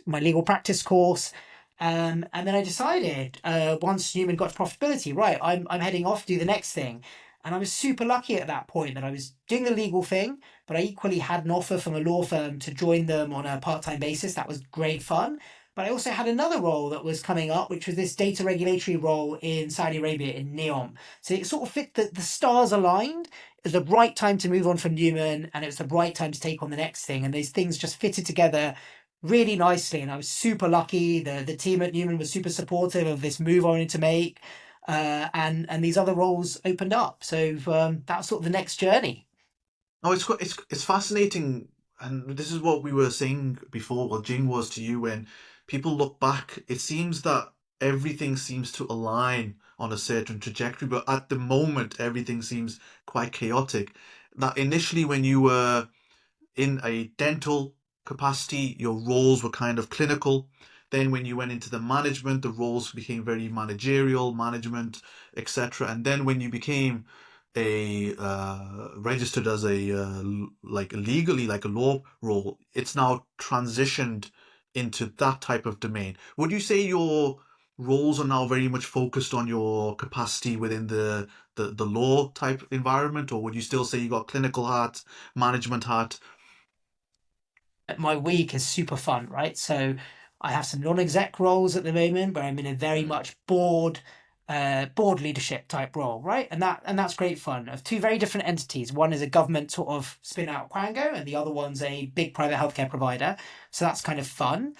legal practice course. And then I decided, once Newman got to profitability, right, I'm heading off to do the next thing. And I was super lucky at that point that I was doing the legal thing, but I equally had an offer from a law firm to join them on a part-time basis. That was great fun. But I also had another role that was coming up, which was this data regulatory role in Saudi Arabia in NEOM. So it sort of fit, the stars aligned. It was the right time to move on from Newman, and it was the right time to take on the next thing. And those things just fitted together really nicely. And I was super lucky. The team at Newman was super supportive of this move I wanted to make. And these other roles opened up. So that's sort of the next journey. Oh, it's fascinating, and this is what we were saying before. What Jing was to you, when people look back, it seems that everything seems to align on a certain trajectory, but at the moment, everything seems quite chaotic. That initially, when you were in a dental capacity, your roles were kind of clinical. Then when you went into the management, the roles became very managerial, management, etc. And then when you became a registered as a like legally like a law role, it's now transitioned into that type of domain. Would you say your roles are now very much focused on your capacity within the law type environment, or would you still say you got clinical hat, management hat? My week is super fun, right? So I have some non-exec roles at the moment where I'm in a very much board leadership type role, right? And that's great fun. Of two very different entities. One is a government sort of spin out Quango, and the other one's a big private healthcare provider. So that's kind of fun.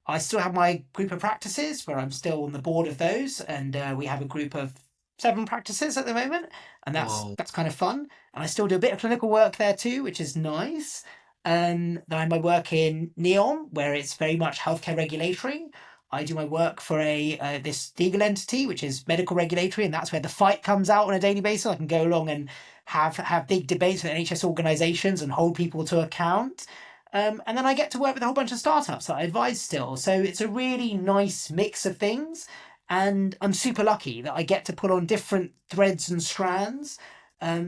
I still have my group of practices where I'm still on the board of those, and we have a group of 7 practices at the moment, and Wow. that's kind of fun. And I still do a bit of clinical work there too, which is nice. Then I my work in NEOM, where it's very much healthcare regulatory. I do my work for a this legal entity, which is medical regulatory, and that's where the fight comes out on a daily basis. I can go along and have big debates with NHS organisations and hold people to account. And then I get to work with a whole bunch of startups that I advise still. So it's a really nice mix of things. And I'm super lucky that I get to put on different threads and strands,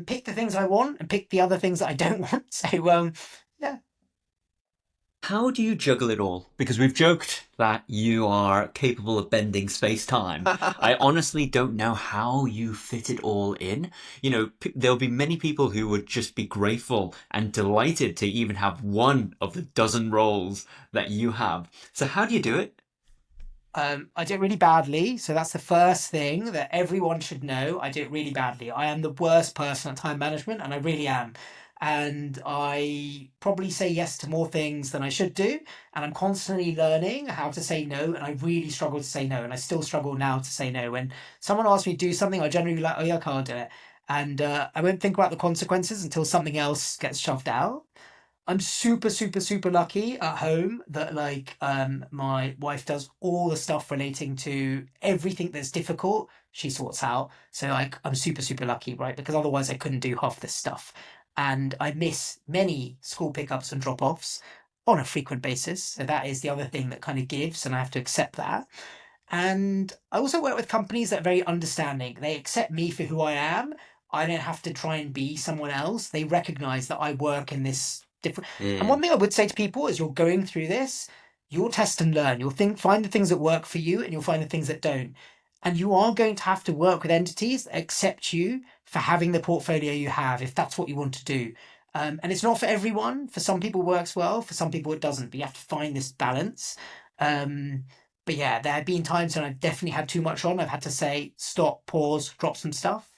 pick the things I want and pick the other things that I don't want. So, yeah. How do you juggle it all? Because we've joked that you are capable of bending space-time. I honestly don't know how you fit it all in. You know, there'll be many people who would just be grateful and delighted to even have one of the dozen roles that you have. So how do you do it? I do it really badly. So that's the first thing that everyone should know. I do it really badly. I am the worst person at time management, and I really am. And I probably say yes to more things than I should do. And I'm constantly learning how to say no. And I really struggle to say no. And I still struggle now to say no. When someone asks me to do something, I generally be like, oh, yeah, I can't do it. And I won't think about the consequences until something else gets shoved out. I'm super, super, super lucky at home that my wife does all the stuff relating to everything that's difficult. She sorts out. So I'm super, super lucky, right? Because otherwise I couldn't do half this stuff. And I miss many school pickups and drop-offs on a frequent basis. So that is the other thing that kind of gives, and I have to accept that. And I also work with companies that are very understanding. They accept me for who I am. I don't have to try and be someone else. They recognize that I work in this different. And one Mm. thing I would say to people is you're going through this, you'll test and learn. Find the things that work for you, and you'll find the things that don't. And you are going to have to work with entities that accept you for having the portfolio you have, if that's what you want to do. And it's not for everyone. For some people it works well, for some people it doesn't. But you have to find this balance. But yeah, there have been times when I've definitely had too much on. I've had to say, stop, pause, drop some stuff.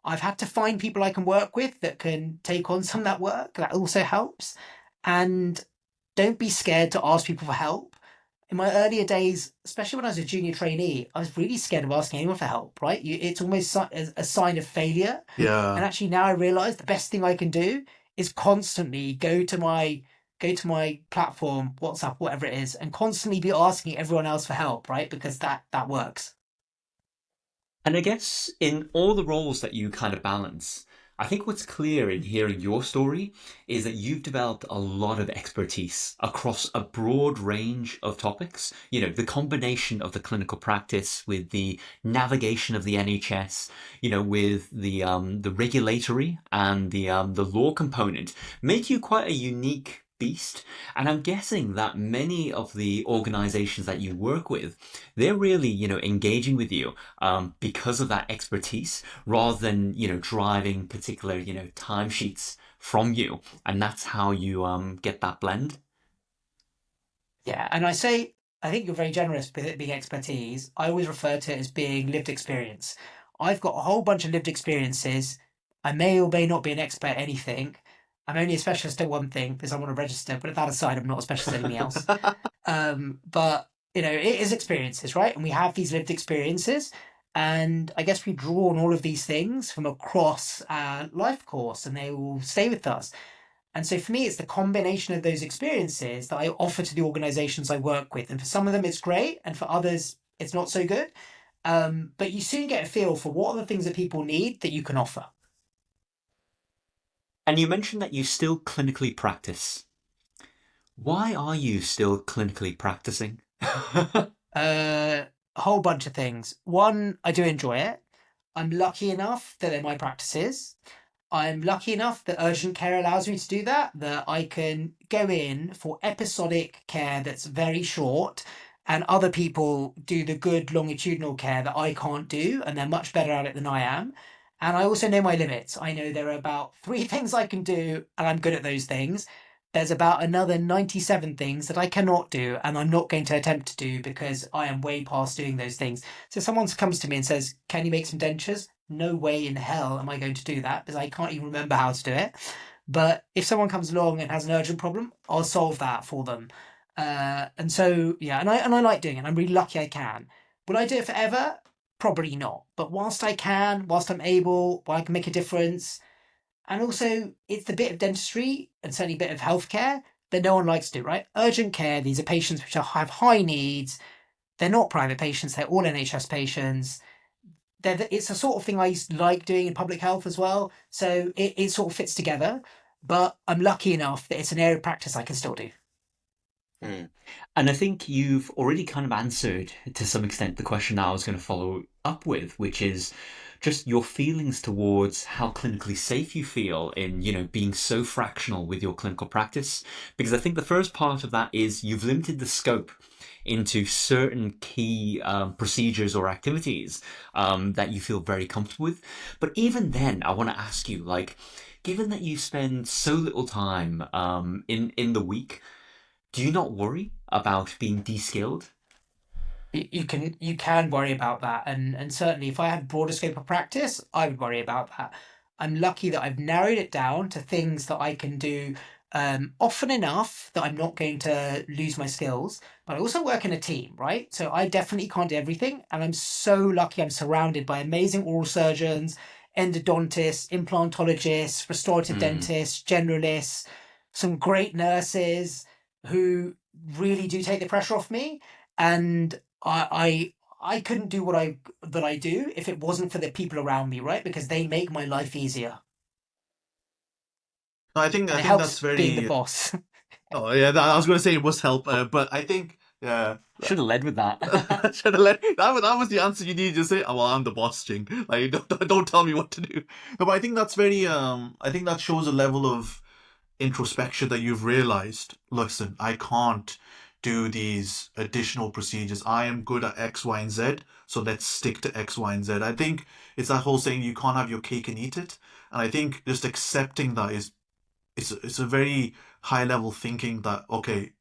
I've had to find people I can work with that can take on some of that work. That also helps. And don't be scared to ask people for help. In my earlier days, especially when I was a junior trainee, I was really scared of asking anyone for help, right? It's almost a sign of failure. And Yeah. actually now I realize the best thing I can do is constantly go to my platform, WhatsApp, whatever it is, and constantly be asking everyone else for help, right? Because that works. And I guess in all the roles that you kind of balance, I think what's clear in hearing your story is that you've developed a lot of expertise across a broad range of topics. You know, the combination of the clinical practice with the navigation of the NHS, you know, with the regulatory and the law component make you quite a unique beast. And I'm guessing that many of the organizations that you work with, they're really, you know, engaging with you because of that expertise rather than, you know, driving particular, you know, timesheets from you. And that's how you get that blend. Yeah, and I think you're very generous with it being expertise. I always refer to it as being lived experience. I've got a whole bunch of lived experiences. I may or may not be an expert at anything. I'm only a specialist at one thing because I want to register, but that aside, I'm not a specialist at anything else. But you know, it is experiences, right? And we have these lived experiences, and I guess we draw on all of these things from across our life course, and they will stay with us. And so for me, it's the combination of those experiences that I offer to the organizations I work with. And for some of them, it's great. And for others, it's not so good. But you soon get a feel for what are the things that people need that you can offer. And you mentioned that you still clinically practice. Why are you still clinically practicing? A whole bunch of things. One, I do enjoy it. I'm lucky enough that they're my practices. I'm lucky enough that urgent care allows me to do that, that I can go in for episodic care that's very short, and other people do the good longitudinal care that I can't do, and they're much better at it than I am. And I also know my limits. I know there are about 3 things I can do, and I'm good at those things. There's about another 97 things that I cannot do, and I'm not going to attempt to do because I am way past doing those things. So if someone comes to me and says, "Can you make some dentures?" No way in hell am I going to do that because I can't even remember how to do it. But if someone comes along and has an urgent problem, I'll solve that for them. And so yeah, and I like doing it. I'm really lucky I can. Will I do it forever? Probably not. But whilst I can, whilst I'm able, while I can make a difference, and also it's the bit of dentistry and certainly a bit of healthcare that no one likes to do, right? Urgent care, these are patients which have high needs. They're not private patients, they're all NHS patients. It's a sort of thing I like doing in public health as well. So it sort of fits together. But I'm lucky enough that it's an area of practice I can still do. Mm. And I think you've already kind of answered to some extent the question I was going to follow up with, which is just your feelings towards how clinically safe you feel in, you know, being so fractional with your clinical practice. Because I think the first part of that is you've limited the scope into certain key procedures or activities that you feel very comfortable with. But even then, I want to ask you, like, given that you spend so little time in the week, do you not worry about being de-skilled? You can worry about that, and certainly if I had broader scope of practice, I would worry about that. I'm lucky that I've narrowed it down to things that I can do often enough that I'm not going to lose my skills. But I also work in a team, right? So I definitely can't do everything, and I'm so lucky I'm surrounded by amazing oral surgeons, endodontists, implantologists, restorative dentists, generalists, some great nurses who really do take the pressure off me. And I couldn't do what I do if it wasn't for the people around me, right? Because they make my life easier. I And it think that's helps being the very. boss. Oh yeah, I was going to say it must help, but I think yeah. Should have led with that. Should have let that was the answer you needed to say. Oh, well, I'm the boss, Jing. Like, don't tell me what to do. No, but I think that's very. I think that shows a level of introspection that you've realized. Listen, I can't do these additional procedures. I am good at X, Y, and Z, so let's stick to X, Y, and Z. I think it's that whole saying you can't have your cake and eat it. And I think just accepting that is it's a very high level thinking that okay,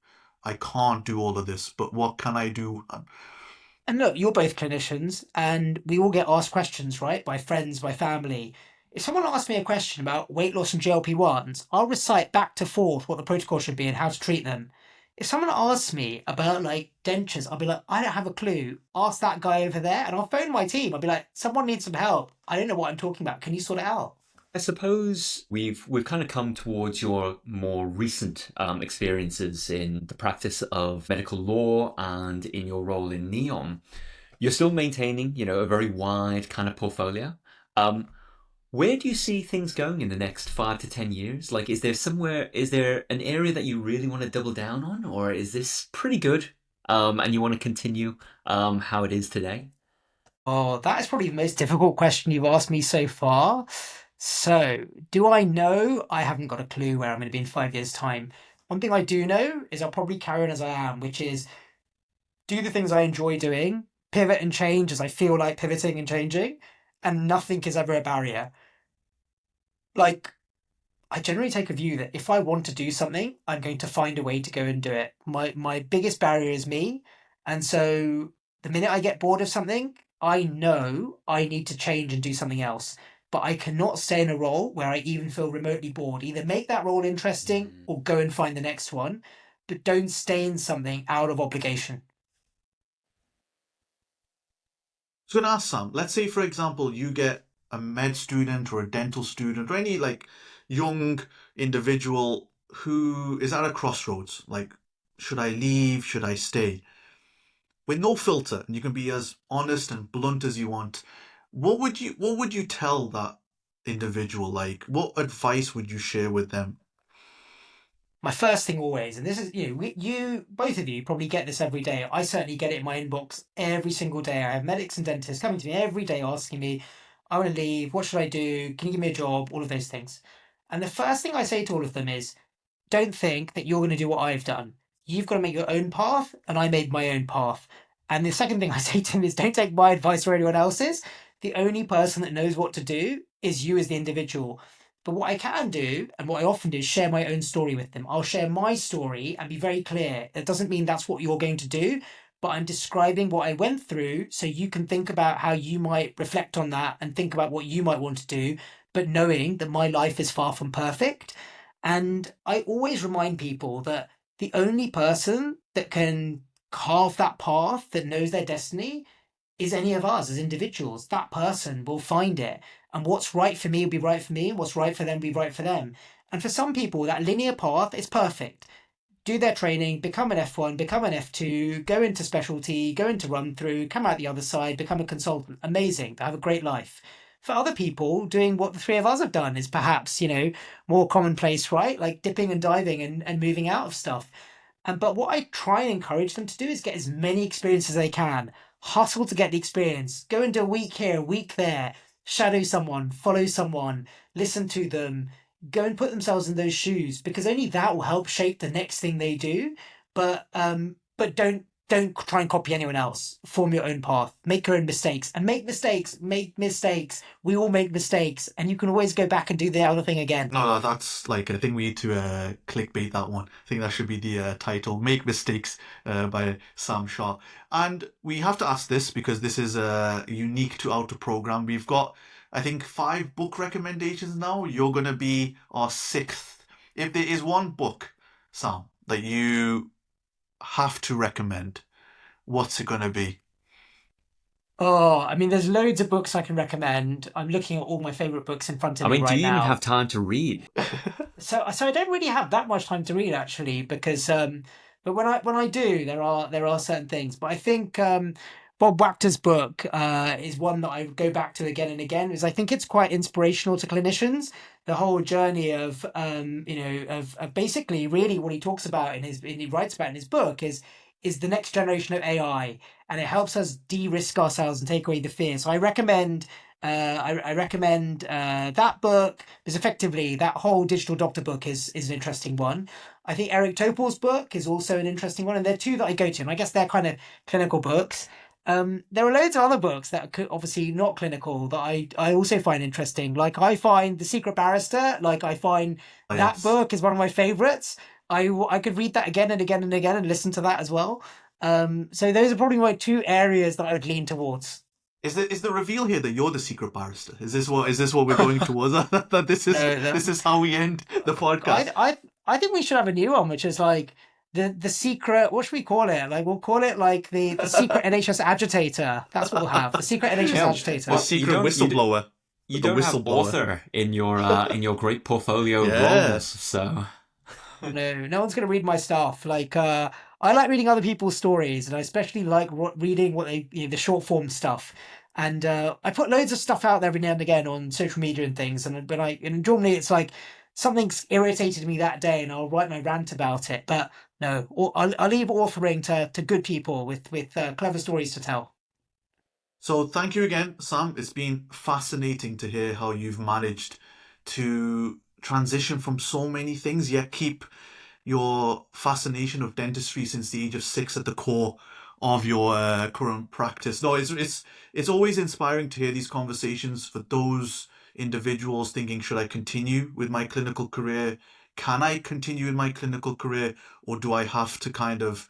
I can't do all of this, but what can I do? And look, you're both clinicians, and we all get asked questions, right? By friends, by family. If someone asks me a question about weight loss and GLP-1s, I'll recite back to forth what the protocol should be and how to treat them. If someone asks me about like dentures, I'll be like, I don't have a clue. Ask that guy over there, and I'll phone my team. I'll be like, someone needs some help. I don't know what I'm talking about. Can you sort it out? I suppose we've kind of come towards your more recent experiences in the practice of medical law and in your role in Neon. you're still maintaining, a very wide kind of portfolio. Where do you see things going in the next 5 to 10 years? Like, is there an area that you really want to double down on, or is this pretty good, and you want to continue, how it is today? Oh, that is probably the most difficult question you've asked me so far. So, do I know? I haven't got a clue where I'm going to be in 5 years' time. One thing I do know is I'll probably carry on as I am, which is do the things I enjoy doing, pivot and change as I feel like pivoting and changing, and nothing is ever a barrier. Like, I generally take a view that if I want to do something, I'm going to find a way to go and do it. My biggest barrier is me. And so the minute I get bored of something, I know I need to change and do something else. But I cannot stay in a role where I even feel remotely bored. Either make that role interesting or go and find the next one. But don't stay in something out of obligation. So I'm gonna ask Sam, let's say for example you get a med student or a dental student or any like young individual who is at a crossroads, like should I leave, should I stay? With no filter, and you can be as honest and blunt as you want. What would you tell that individual? Like what advice would you share with them? My first thing always, and this is, you, both of you probably get this every day. I certainly get it in my inbox every single day. I have medics and dentists coming to me every day asking me, I want to leave. What should I do? Can you give me a job? All of those things. And the first thing I say to all of them is, don't think that you're going to do what I've done. You've got to make your own path, and I made my own path. And the second thing I say to them is, don't take my advice or anyone else's. The only person that knows what to do is you as the individual. But what I can do, and what I often do, is share my own story with them. I'll share my story and be very clear. It doesn't mean that's what you're going to do, but I'm describing what I went through so you can think about how you might reflect on that and think about what you might want to do, but knowing that my life is far from perfect. And I always remind people that the only person that can carve that path, that knows their destiny, is any of us as individuals. That person will find it. And what's right for me will be right for me, and what's right for them will be right for them. And for some people, that linear path is perfect. Do their training, become an F1, become an F2, go into specialty, go into run through, come out the other side, become a consultant. Amazing. They have a great life. For other people, doing what the three of us have done is perhaps, more commonplace, right? Like dipping and diving and moving out of stuff. But what I try and encourage them to do is get as many experiences as they can. Hustle to get the experience. Go and do a week here, a week there. Shadow someone, follow someone, listen to them, go and put themselves in those shoes, because only that will help shape the next thing they do. But don't try and copy anyone else. Form your own path. Make your own mistakes. And make mistakes. Make mistakes. We all make mistakes. And you can always go back and do the other thing again. No, that's like, I think we need to clickbait that one. I think that should be the title, Make Mistakes by Sam Shah. And we have to ask this because this is unique to Outer Program. We've got, I think, 5 book recommendations now. You're going to be our 6th. If there is one book, Sam, that you have to recommend, what's it going to be? Oh, I mean, there's loads of books I can recommend. I'm looking at all my favorite books in front of me right now. Do you even have time to read? So I don't really have that much time to read actually, because but when I do, there are certain things. But I think Bob Wachter's book is one that I go back to again and again, because I think it's quite inspirational to clinicians. The whole journey of of basically really what he talks about he writes about in his book is the next generation of AI, and it helps us de-risk ourselves and take away the fear. So I recommend that book, because effectively that whole digital doctor book is an interesting one. I think Eric Topol's book is also an interesting one, and they're two that I go to, and I guess they're kind of clinical books. There are loads of other books that are obviously not clinical that I also find interesting. Like I find The Secret Barrister, that book is one of my favorites. I could read that again and again and again and listen to that as well. So those are probably my 2 areas that I would lean towards. Is the reveal here that you're the secret barrister? Is this what we're going towards? That this is how we end the podcast. I think we should have a new one, which is like the secret. What should we call it? Like we'll call it like the secret NHS agitator. That's what we'll have. The secret NHS agitator. The secret whistleblower. You don't have author in your great portfolio roles, so. No one's going to read my stuff. Like, I like reading other people's stories, and I especially like reading what they, the short form stuff. And I put loads of stuff out there every now and again on social media and things. And normally it's like something's irritated me that day, and I'll write my rant about it. But no, I'll leave authoring to good people with clever stories to tell. So thank you again, Sam. It's been fascinating to hear how you've managed to transition from so many things, yet keep your fascination of dentistry since the age of 6 at the core of your current practice. No, it's always inspiring to hear these conversations for those individuals thinking, should I continue with my clinical career? Can I continue in my clinical career, or do I have to kind of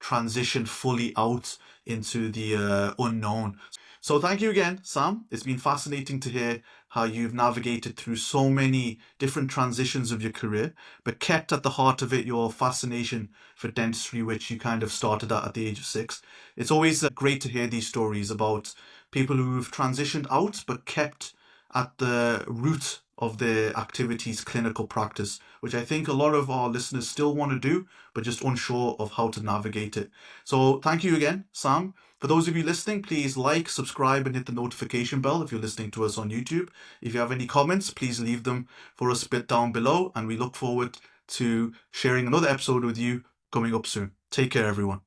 transition fully out into the unknown? So thank you again, Sam. It's been fascinating to hear how you've navigated through so many different transitions of your career, but kept at the heart of it your fascination for dentistry, which you kind of started at the age of 6. It's always great to hear these stories about people who've transitioned out but kept at the root of their activities clinical practice, which I think a lot of our listeners still want to do, but just unsure of how to navigate it. So thank you again, Sam. For those of you listening, please like, subscribe, and hit the notification bell if you're listening to us on YouTube. If you have any comments, please leave them for us down below, and we look forward to sharing another episode with you coming up soon. Take care, everyone.